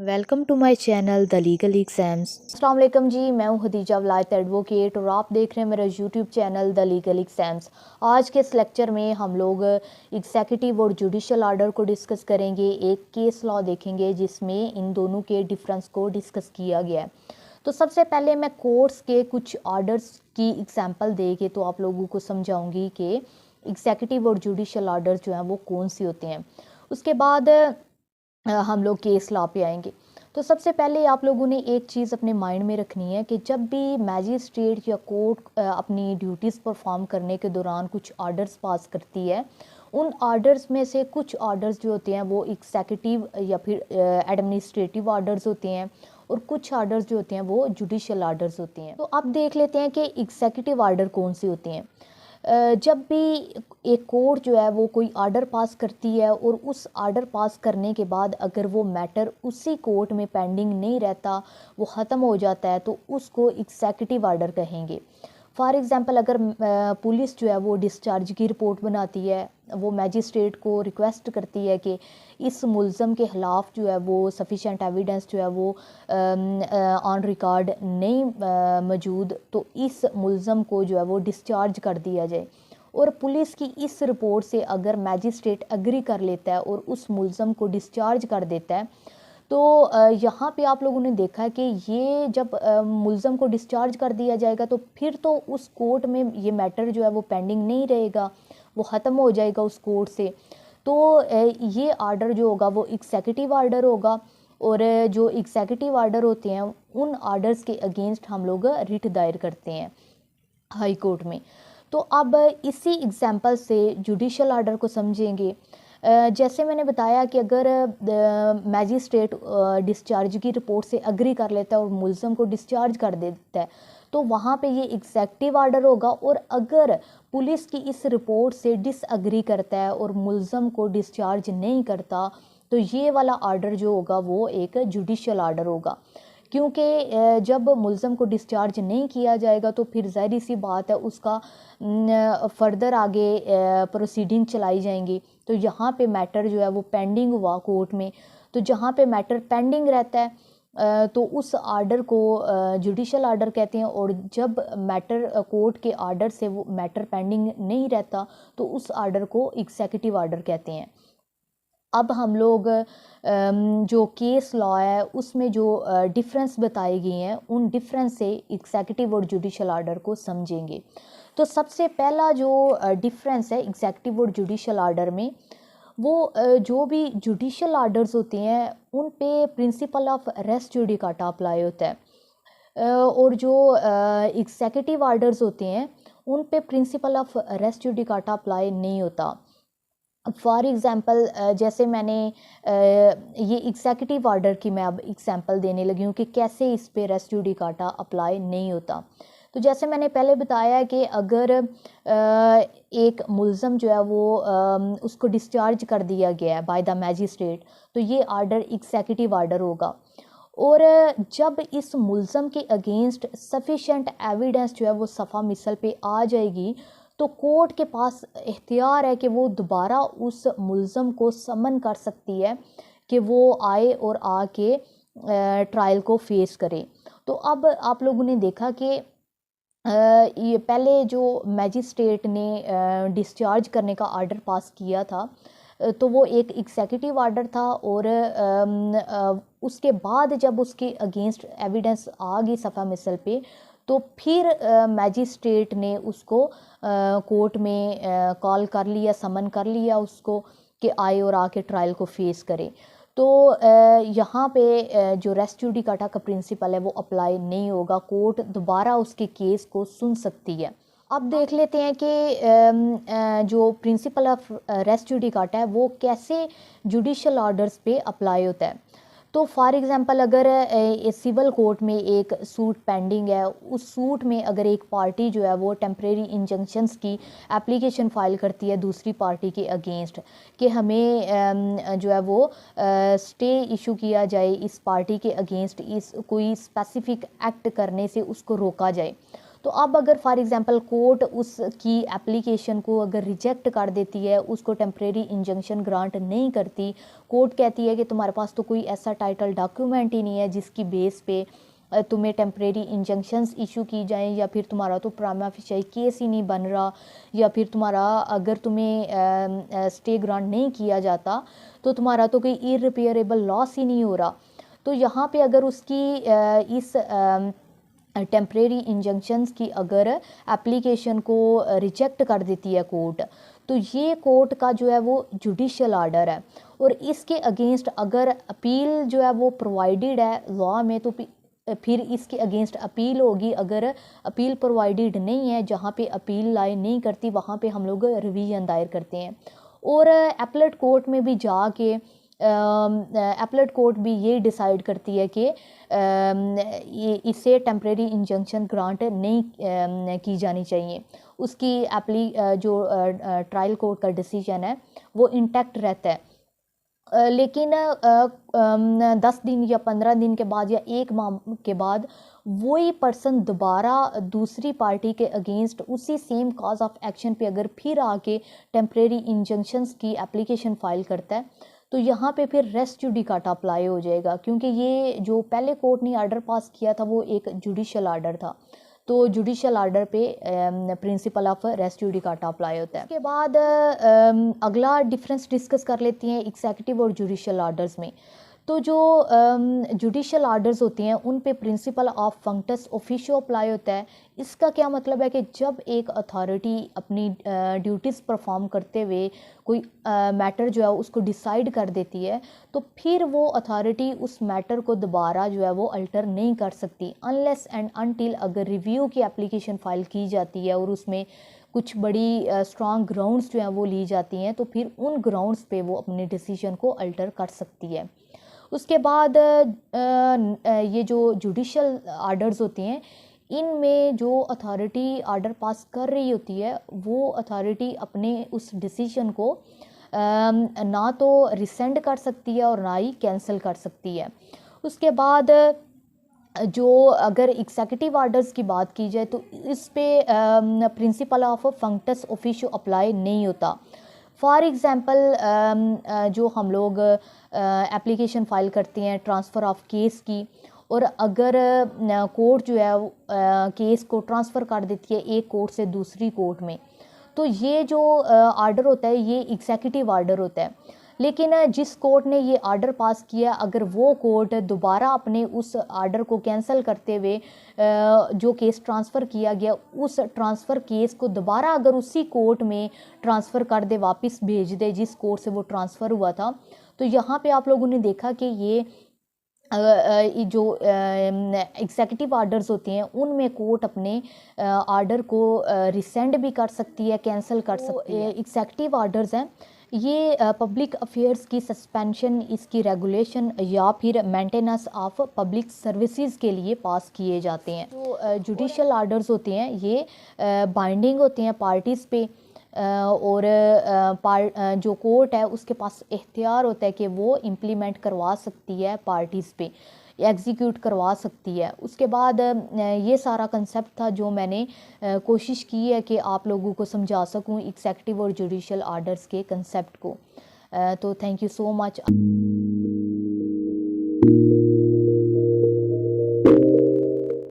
Welcome to my channel the legal exams. अस्सलाम वालेकुम जी, मैं हूं हदीजा वलायत एडवोकेट और आप देख रहे हैं मेरा YouTube channel the legal exams. आज के इस लेक्चर में हम लोग एग्जीक्यूटिव और जुडिशल आर्डर को डिस्कस करेंगे। एक केस लॉ देखेंगे जिसमें इन दोनों के डिफरेंस को डिस्कस किया गया है। तो सबसे पहले मैं कोर्ट्स के कुछ आर्डर्स की एग्जाम्पल दे के तो आप लोगों को समझाऊंगी कि एग्जीक्यूटिव और जुडिशल आर्डर्स जो हैं वो कौन से होते हैं। उसके बाद हम लोग केस लॉ पे आएंगे। तो सबसे पहले आप लोगों ने एक चीज़ अपने माइंड में रखनी है कि जब भी मैजिस्ट्रेट या कोर्ट अपनी ड्यूटीज़ परफॉर्म करने के दौरान कुछ आर्डर्स पास करती है, उन आर्डर्स में से कुछ आर्डर्स जो होते हैं वो एग्जीक्यूटिव या फिर एडमिनिस्ट्रेटिव आर्डर्स होते हैं और कुछ आर्डर्स जो होते हैं वो जुडिशल आर्डर्स होते हैं। तो अब देख लेते हैं कि एग्जीक्यूटिव आर्डर कौन से होते हैं। जब भी एक कोर्ट जो है वो कोई आर्डर पास करती है और उस आर्डर पास करने के बाद अगर वो मैटर उसी कोर्ट में पेंडिंग नहीं रहता, वो ख़त्म हो जाता है, तो उसको एग्जीक्यूटिव आर्डर कहेंगे। फॉर एग्ज़ाम्पल अगर पुलिस जो है वो डिस्चार्ज की रिपोर्ट बनाती है, वो मैजिस्ट्रेट को रिक्वेस्ट करती है कि इस मुल्ज़म के ख़िलाफ़ जो है वो सफिशेंट एविडेंस जो है वो ऑन रिकॉर्ड नहीं मौजूद, तो इस मुल्ज़म को जो है वो डिस्चार्ज कर दिया जाए। और पुलिस की इस रिपोर्ट से अगर मैजिस्ट्रेट एग्री कर लेता है और उस मुल्ज़म को डिस्चार्ज कर देता है, तो यहाँ पे आप लोगों ने देखा है कि ये जब मुल्ज़म को डिस्चार्ज कर दिया जाएगा तो फिर तो उस कोर्ट में ये मैटर जो है वो पेंडिंग नहीं रहेगा, वो ख़त्म हो जाएगा उस कोर्ट से। तो ये आर्डर जो होगा वो एग्जीक्यूटिव आर्डर होगा। और जो एग्जीक्यूटिव आर्डर होते हैं उन आर्डर्स के अगेंस्ट हम लोग रिट दायर करते हैं हाई कोर्ट में। तो अब इसी एग्जाम्पल से जुडिशल आर्डर को समझेंगे। जैसे मैंने बताया कि अगर मैजिस्ट्रेट डिस्चार्ज की रिपोर्ट से अग्री कर लेता है और मुल्ज़म को डिस्चार्ज कर देता है, तो वहाँ पे ये एग्जीक्यूटिव आर्डर होगा। और अगर पुलिस की इस रिपोर्ट से डिसअग्री करता है और मुल्ज़म को डिस्चार्ज नहीं करता, तो ये वाला आर्डर जो होगा वो एक जुडिशल आर्डर होगा। क्योंकि जब मुल्ज़म को डिस्चार्ज नहीं किया जाएगा तो फिर ज़ाहिर सी बात है उसका फर्दर आगे प्रोसीडिंग चलाई जाएंगी। तो यहाँ पे मैटर जो है वो पेंडिंग हुआ कोर्ट में, तो जहाँ पे मैटर पेंडिंग रहता है तो उस आर्डर को जुडिशल आर्डर कहते हैं। और जब मैटर कोर्ट के आर्डर से वो मैटर पेंडिंग नहीं रहता तो उस आर्डर को एग्जीक्यूटिव आर्डर कहते हैं। अब हम लोग जो केस लॉ है उसमें जो डिफरेंस बताए गए हैं उन डिफरेंस से एग्जीक्यूटिव और जुडिशल आर्डर को समझेंगे। तो सबसे पहला जो डिफरेंस है एग्जीक्यूटिव और जुडिशल आर्डर में, वो जो भी जुडिशल आर्डर्स होते हैं उन पे principle of res judicata apply होता है। और जो एग्जीक्यूटिव आर्डर्स होते हैं उन पे principle of res judicata apply नहीं होता। फॉर एग्ज़ाम्पल जैसे मैंने ये एग्जीक्यूटिव आर्डर की मैं अब एग्जांपल देने लगी हूँ कि कैसे इस पे रेस जुडिकाटा अप्लाई नहीं होता। तो जैसे मैंने पहले बताया है कि अगर एक मुल्ज़म जो है वो उसको डिस्चार्ज कर दिया गया है बाय द मैजिस्ट्रेट, तो ये आर्डर एग्जीक्यूटिव आर्डर होगा। और जब इस मुल्ज़म के अगेंस्ट सफिशेंट एविडेंस जो है वो सफ़ा मिसल पे आ जाएगी, तो कोर्ट के पास इख्तियार है कि वो दोबारा उस मुल्ज़म को समन कर सकती है कि वो आए और आके ट्रायल को फेस करे। तो अब आप लोगों ने देखा कि ये पहले जो मैजिस्ट्रेट ने डिस्चार्ज करने का आर्डर पास किया था, तो वो एक एग्जीक्यूटिव आर्डर था। और उसके बाद जब उसके अगेंस्ट एविडेंस आ गई सफ़ा मिसल पे, तो फिर मैजिस्ट्रेट ने उसको कोर्ट में कॉल कर लिया, समन कर लिया उसको कि आए और आके ट्रायल को फेस करे। तो यहाँ पे जो रेस जुडिकाटा का प्रिंसिपल है वो अप्लाई नहीं होगा, कोर्ट दोबारा उसके केस को सुन सकती है। अब देख लेते हैं कि जो प्रिंसिपल ऑफ रेस जुडिकाटा है वो कैसे जुडिशल ऑर्डर्स पे अप्लाई होता है। तो फॉर एग्ज़ाम्पल अगर सिविल कोर्ट में एक सूट पेंडिंग है, उस सूट में अगर एक पार्टी जो है वो टेम्परेरी इंजंक्शंस की एप्लीकेशन फ़ाइल करती है दूसरी पार्टी के अगेंस्ट कि हमें जो है वो स्टे इशू किया जाए, इस पार्टी के अगेंस्ट इस कोई स्पेसिफिक एक्ट करने से उसको रोका जाए, तो अब अगर फॉर एग्जांपल कोर्ट उसकी एप्लीकेशन को अगर रिजेक्ट कर देती है, उसको टेम्परेरी इंजंक्शन ग्रांट नहीं करती, कोर्ट कहती है कि तुम्हारे पास तो कोई ऐसा टाइटल डॉक्यूमेंट ही नहीं है जिसकी बेस पे तुम्हें टेम्परेरी इंजंक्शंस इशू की जाएं, या फिर तुम्हारा तो प्राइमा फेशी केस ही नहीं बन रहा, या फिर तुम्हारा अगर तुम्हें स्टे ग्रांट नहीं किया जाता तो तुम्हारा तो कोई इररिपेयरेबल लॉस ही नहीं हो रहा, तो यहाँ पे अगर उसकी इस टेम्परेरी इंजंक्शंस की अगर एप्लीकेशन को रिजेक्ट कर देती है कोर्ट, तो ये कोर्ट का जो है वो जुडिशियल आर्डर है, और इसके अगेंस्ट अगर अपील जो है वो प्रोवाइडेड है लॉ में, तो फिर इसके अगेंस्ट अपील होगी। अगर अपील प्रोवाइडेड नहीं है, जहाँ पे अपील लाई नहीं करती, वहाँ पे हम लोग रिवीजन दायर करते हैं, और एपलेट कोर्ट में भी जाके एपलेट कोर्ट भी ये डिसाइड करती है कि इसे टेम्परेरी इंजंक्शन ग्रांट नहीं की जानी चाहिए। उसकी जो ट्रायल कोर्ट का डिसीजन है वो इंटैक्ट रहता है। लेकिन 10 दिन या 15 दिन के बाद या 1 माह के बाद वही पर्सन दोबारा दूसरी पार्टी के अगेंस्ट उसी सेम कॉज ऑफ एक्शन पे अगर फिर आके टेम्परेरी इंजंक्शंस की एप्लीकेशन फाइल करता है, तो यहाँ पे फिर रेस्ट जुडिकाटा अप्लाई हो जाएगा, क्योंकि ये जो पहले कोर्ट ने आर्डर पास किया था वो एक जुडिशियल आर्डर था, तो जुडिशियल आर्डर पे principle of rest judicata apply होता है। उसके बाद अगला डिफरेंस डिस्कस कर लेते हैं एग्जीक्यूटिव और जुडिशियल आर्डर्स में। तो जो जुडिशियल आर्डर्स होते हैं उन पे principle of functus officio apply होता है। इसका क्या मतलब है कि जब एक अथॉरिटी अपनी ड्यूटीज़ परफॉर्म करते हुए कोई मैटर जो है उसको डिसाइड कर देती है, तो फिर वो अथॉरिटी उस मैटर को दोबारा जो है वो अल्टर नहीं कर सकती, अनलेस एंड अनटिल अगर रिव्यू की एप्लीकेशन फाइल की जाती है और उसमें कुछ बड़ी स्ट्रॉन्ग ग्राउंड्स जो हैं वो ली जाती हैं, तो फिर उन ग्राउंड्स पे वो अपने डिसीजन को अल्टर कर सकती है। उसके बाद ये जो जुडिशियल आर्डर्स होते हैं, इनमें जो अथॉरिटी आर्डर पास कर रही होती है वो अथॉरिटी अपने उस डिसीजन को ना तो रिसेंड कर सकती है और ना ही कैंसिल कर सकती है। उसके बाद जो अगर एग्जीक्यूटिव आर्डर्स की बात की जाए तो इस पे principle of functus officio apply नहीं होता। फॉर एग्ज़ाम्पल जो हम लोग एप्लीकेशन फ़ाइल करते हैं ट्रांसफ़र ऑफ केस की, और अगर कोर्ट जो है केस को ट्रांसफ़र कर देती है एक कोर्ट से दूसरी कोर्ट में, तो ये जो आर्डर होता है ये एग्जीक्यूटिव आर्डर होता है। लेकिन जिस कोर्ट ने ये आर्डर पास किया, अगर वो कोर्ट दोबारा अपने उस आर्डर को कैंसिल करते हुए जो केस ट्रांसफ़र किया गया उस ट्रांसफ़र केस को दोबारा अगर उसी कोर्ट में ट्रांसफ़र कर दे, वापस भेज दे जिस कोर्ट से वो ट्रांसफ़र हुआ था, तो यहाँ पे आप लोगों ने देखा कि ये जो एग्जीक्यूटिव आर्डर्स होते हैं उनमें कोर्ट अपने आर्डर को रिसेंड भी कर सकती है, कैंसिल कर सकती है। एग्जीक्यूटिव आर्डर्स हैं ये पब्लिक अफेयर्स की सस्पेंशन, इसकी रेगुलेशन या फिर मेंटेनेंस ऑफ पब्लिक सर्विसेज के लिए पास किए जाते हैं। जो जुडिशियल आर्डर्स होते हैं ये बाइंडिंग होते हैं पार्टीज़ पे, और जो कोर्ट है उसके पास इख्तियार होता है कि वो इम्प्लीमेंट करवा सकती है पार्टीज़ पे, एग्जीक्यूट करवा सकती है। उसके बाद ये सारा कंसेप्ट था जो मैंने कोशिश की है कि आप लोगों को समझा सकूं एग्जीक्यूटिव और जुडिशियल आर्डर्स के कंसेप्ट को। तो थैंक यू सो मच।